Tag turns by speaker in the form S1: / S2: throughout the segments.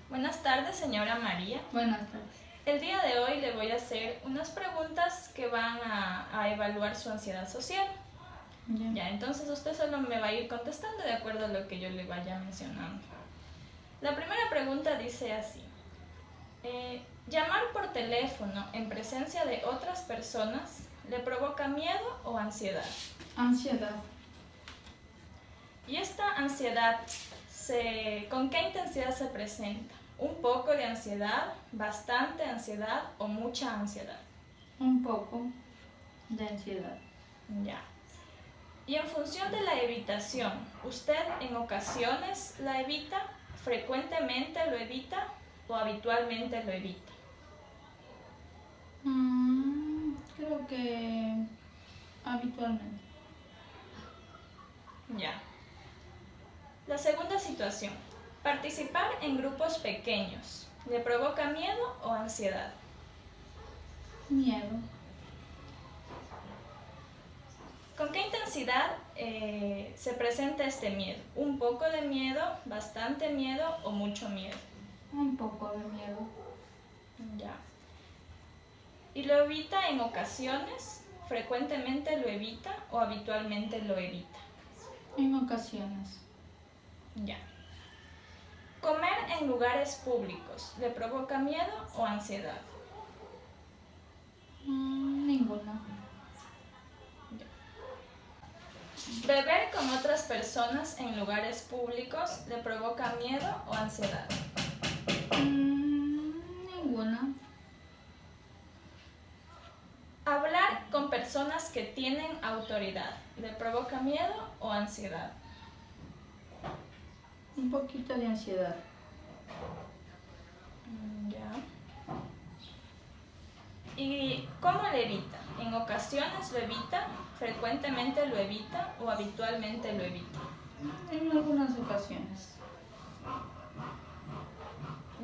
S1: Buenas tardes, señora María.
S2: Buenas tardes.
S1: El día de hoy le voy a hacer unas preguntas que van a evaluar su ansiedad social. Ya, entonces usted solo me va a ir contestando de acuerdo a lo que yo le vaya mencionando. La primera pregunta dice así. ¿Llamar por teléfono en presencia de otras personas le provoca miedo o ansiedad?
S2: Ansiedad.
S1: ¿Y esta ansiedad con qué intensidad se presenta? ¿Un poco de ansiedad, bastante ansiedad o mucha ansiedad?
S2: Un poco de ansiedad.
S1: Ya. Y en función de la evitación, ¿usted en ocasiones la evita, frecuentemente lo evita o habitualmente lo evita?
S2: Creo que habitualmente.
S1: Ya. La segunda situación, participar en grupos pequeños, ¿le provoca miedo o ansiedad?
S2: Miedo.
S1: ¿Con qué intensidad se presenta este miedo? ¿Un poco de miedo, bastante miedo o mucho miedo?
S2: Un poco de miedo.
S1: Ya. ¿Y lo evita en ocasiones? ¿Frecuentemente lo evita o habitualmente lo evita?
S2: En ocasiones.
S1: Ya. ¿Comer en lugares públicos le provoca miedo o ansiedad?
S2: Ninguna.
S1: ¿Beber con otras personas en lugares públicos le provoca miedo o ansiedad?
S2: Ninguna.
S1: ¿Hablar con personas que tienen autoridad le provoca miedo o ansiedad?
S2: Un poquito de ansiedad.
S1: Ya. ¿Y cómo lo evita? ¿En ocasiones lo evita? ¿Frecuentemente lo evita o habitualmente lo evita?
S2: En algunas ocasiones.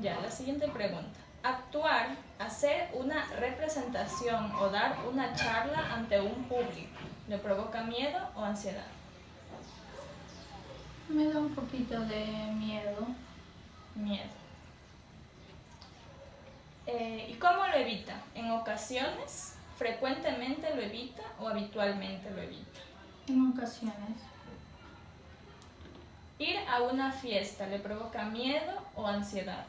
S1: Ya, la siguiente pregunta. Actuar, hacer una representación o dar una charla ante un público, ¿le provoca miedo o ansiedad?
S2: Me da un poquito de miedo.
S1: Miedo. ¿Y cómo lo evita? ¿En ocasiones? ¿Frecuentemente lo evita o habitualmente lo evita?
S2: En ocasiones.
S1: ¿Ir a una fiesta le provoca miedo o ansiedad?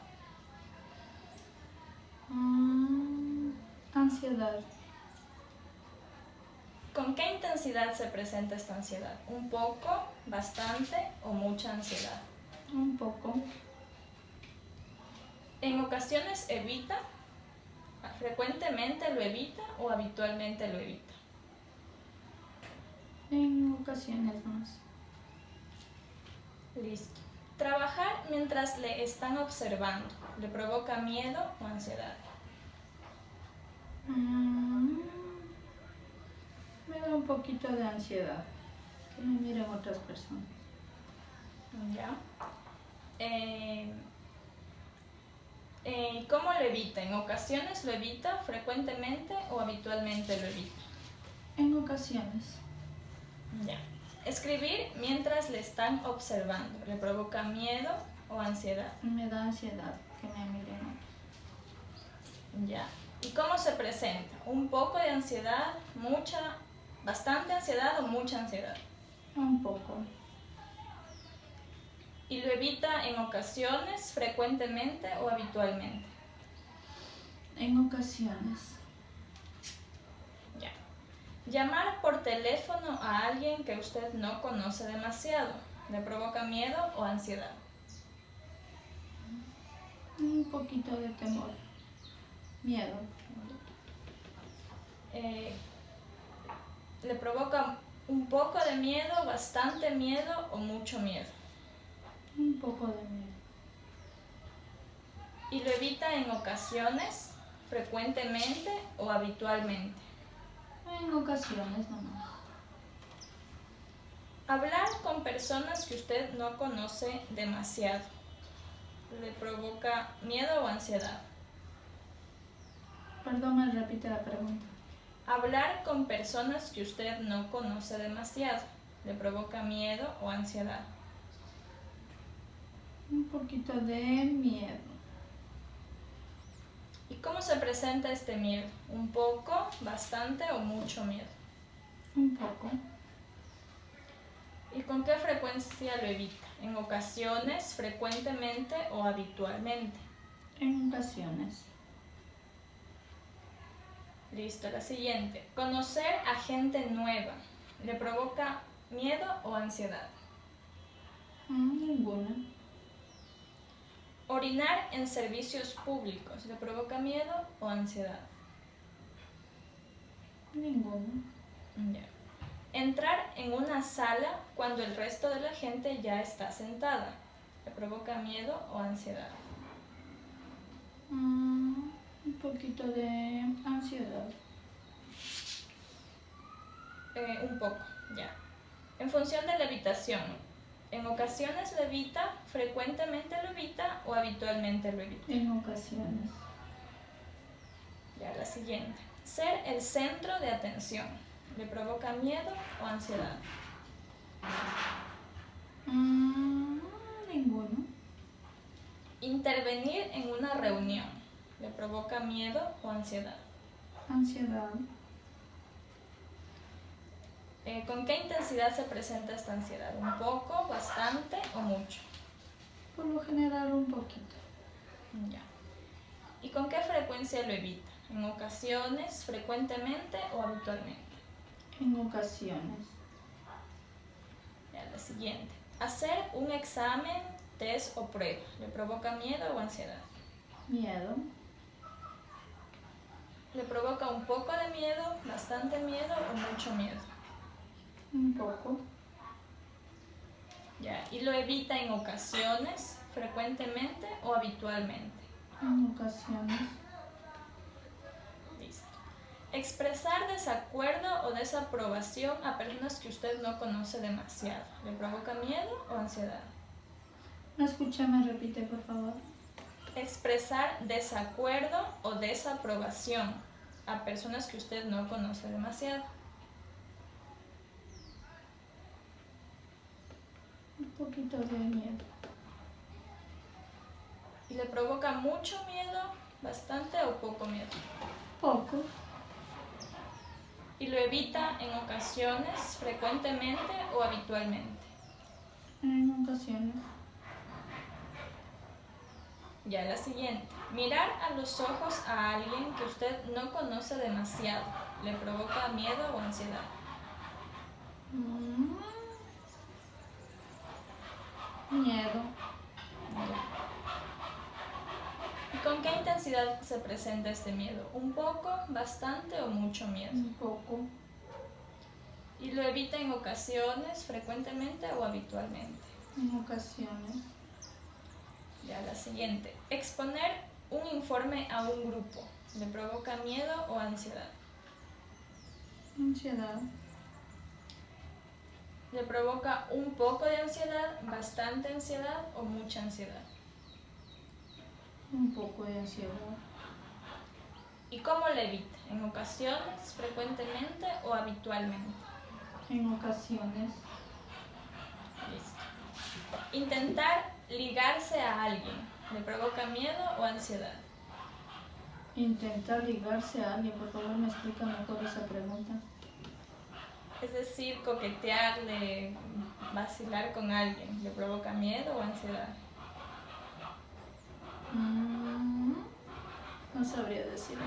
S2: Ansiedad.
S1: ¿Con qué intensidad se presenta esta ansiedad? ¿Un poco, bastante o mucha ansiedad?
S2: Un poco.
S1: ¿En ocasiones evita? ¿Frecuentemente lo evita o habitualmente lo evita?
S2: En ocasiones más.
S1: Listo. Trabajar mientras le están observando, ¿le provoca miedo o ansiedad?
S2: Me da un poquito de ansiedad. Que me miren otras personas.
S1: ¿Ya? ¿Cómo lo evita? ¿En ocasiones lo evita, frecuentemente o habitualmente lo evita?
S2: En ocasiones.
S1: Ya. Escribir mientras le están observando, ¿le provoca miedo o ansiedad?
S2: Me da ansiedad que me miren otros.
S1: Ya. ¿Y cómo se presenta? ¿Un poco de ansiedad, mucha, bastante ansiedad o mucha ansiedad?
S2: Un poco.
S1: ¿Y lo evita en ocasiones, frecuentemente o habitualmente?
S2: En ocasiones.
S1: Ya. Llamar por teléfono a alguien que usted no conoce demasiado, ¿le provoca miedo o ansiedad?
S2: Un poquito de temor. Miedo.
S1: ¿Le provoca un poco de miedo, bastante miedo o mucho miedo?
S2: Un poco de miedo.
S1: ¿Y lo evita en ocasiones, frecuentemente o habitualmente?
S2: En ocasiones nomás.
S1: Hablar con personas que usted no conoce demasiado, ¿le provoca miedo o ansiedad?
S2: Perdón, me repite la pregunta.
S1: Hablar con personas que usted no conoce demasiado, ¿le provoca miedo o ansiedad?
S2: Un poquito de miedo.
S1: ¿Cómo se presenta este miedo? ¿Un poco, bastante o mucho miedo?
S2: Un poco.
S1: ¿Y con qué frecuencia lo evita? ¿En ocasiones, frecuentemente o habitualmente?
S2: En ocasiones.
S1: Listo, la siguiente. Conocer a gente nueva. ¿Le provoca miedo o ansiedad?
S2: Ninguna.
S1: Orinar en servicios públicos. ¿Le provoca miedo o ansiedad?
S2: Ninguna.
S1: Ya. Entrar en una sala cuando el resto de la gente ya está sentada. ¿Le provoca miedo o ansiedad?
S2: Un poquito de ansiedad.
S1: Un poco, ya. En función de la evitación, ¿en ocasiones lo evita, frecuentemente lo evita o habitualmente lo evita?
S2: En ocasiones.
S1: Ya, la siguiente. Ser el centro de atención. ¿Le provoca miedo o ansiedad?
S2: Ninguno.
S1: Intervenir en una reunión. ¿Le provoca miedo o ansiedad?
S2: Ansiedad.
S1: ¿Con qué intensidad se presenta esta ansiedad? ¿Un poco, bastante o mucho?
S2: Por lo general un poquito.
S1: Ya. ¿Y con qué frecuencia lo evita? ¿En ocasiones, frecuentemente o habitualmente?
S2: En ocasiones.
S1: Ya, la siguiente. Hacer un examen, test o prueba. ¿Le provoca miedo o ansiedad?
S2: Miedo.
S1: ¿Le provoca un poco de miedo, bastante miedo o mucho miedo?
S2: Un poco.
S1: Ya. ¿Y lo evita en ocasiones, frecuentemente o habitualmente?
S2: En ocasiones.
S1: Listo. Expresar desacuerdo o desaprobación a personas que usted no conoce demasiado. ¿Le provoca miedo o ansiedad?
S2: No escuché, me repite, por favor.
S1: Expresar desacuerdo o desaprobación a personas que usted no conoce demasiado.
S2: Un poquito de miedo.
S1: ¿Y le provoca mucho miedo, bastante o poco miedo?
S2: Poco.
S1: ¿Y lo evita en ocasiones, frecuentemente o habitualmente?
S2: En ocasiones.
S1: Ya, la siguiente. Mirar a los ojos a alguien que usted no conoce demasiado. ¿Le provoca miedo o ansiedad?
S2: Miedo.
S1: ¿Y con qué intensidad se presenta este miedo? ¿Un poco, bastante o mucho miedo?
S2: Un poco.
S1: ¿Y lo evita en ocasiones, frecuentemente o habitualmente?
S2: En ocasiones.
S1: Ya, la siguiente. Exponer un informe a un grupo. ¿Le provoca miedo o ansiedad?
S2: Ansiedad.
S1: ¿Le provoca un poco de ansiedad, bastante ansiedad o mucha ansiedad?
S2: Un poco de ansiedad.
S1: ¿Y cómo lo evita? ¿En ocasiones, frecuentemente o habitualmente?
S2: En ocasiones.
S1: Listo. Intentar ligarse a alguien. ¿Le provoca miedo o ansiedad?
S2: Intentar ligarse a alguien, por favor, me explica mejor esa pregunta.
S1: Es decir, coquetearle, vacilar con alguien. ¿Le provoca miedo o ansiedad?
S2: No sabría decir.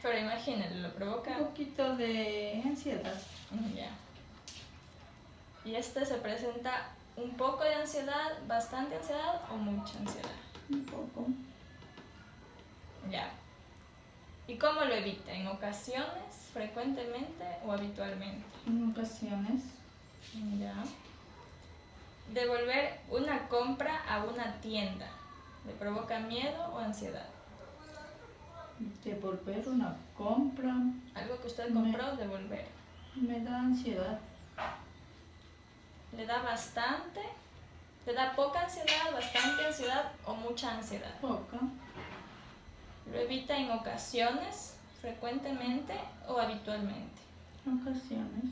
S1: Pero imagínenlo, ¿lo provoca?
S2: Un poquito de ansiedad.
S1: Ya. Y este se presenta un poco de ansiedad, bastante ansiedad o mucha ansiedad.
S2: Un poco.
S1: Ya. ¿Y cómo lo evita? ¿En ocasiones, frecuentemente o habitualmente?
S2: En ocasiones.
S1: Ya. Devolver una compra a una tienda. ¿Le provoca miedo o ansiedad?
S2: Devolver una compra.
S1: Algo que usted compró, devolver.
S2: Me da ansiedad.
S1: ¿Le da bastante? ¿Le da poca ansiedad, bastante ansiedad o mucha ansiedad?
S2: Poca.
S1: ¿Lo evita en ocasiones, frecuentemente o habitualmente?
S2: Ocasiones.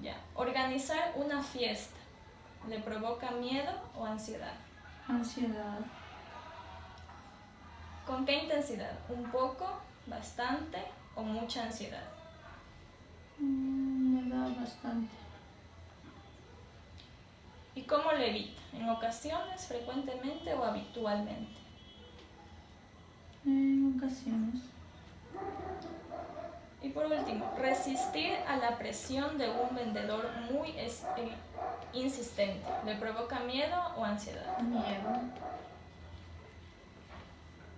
S1: Ya. Organizar una fiesta. ¿Le provoca miedo o ansiedad?
S2: Ansiedad.
S1: ¿Con qué intensidad? ¿Un poco, bastante o mucha ansiedad?
S2: Me da bastante.
S1: ¿Y cómo lo evita? ¿En ocasiones, frecuentemente o habitualmente?
S2: En ocasiones.
S1: Y por último, resistir a la presión de un vendedor muy insistente. ¿Le provoca miedo o ansiedad?
S2: Miedo.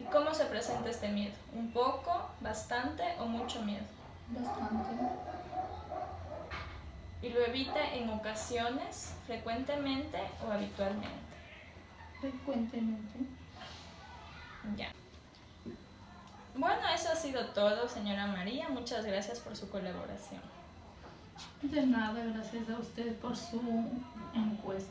S1: ¿Y cómo se presenta este miedo? ¿Un poco, bastante o mucho miedo?
S2: Bastante.
S1: ¿Y lo evita en ocasiones, frecuentemente o habitualmente?
S2: Frecuentemente.
S1: Ya. Bueno, eso ha sido todo, señora María. Muchas gracias por su colaboración.
S2: De nada, gracias a usted por su encuesta.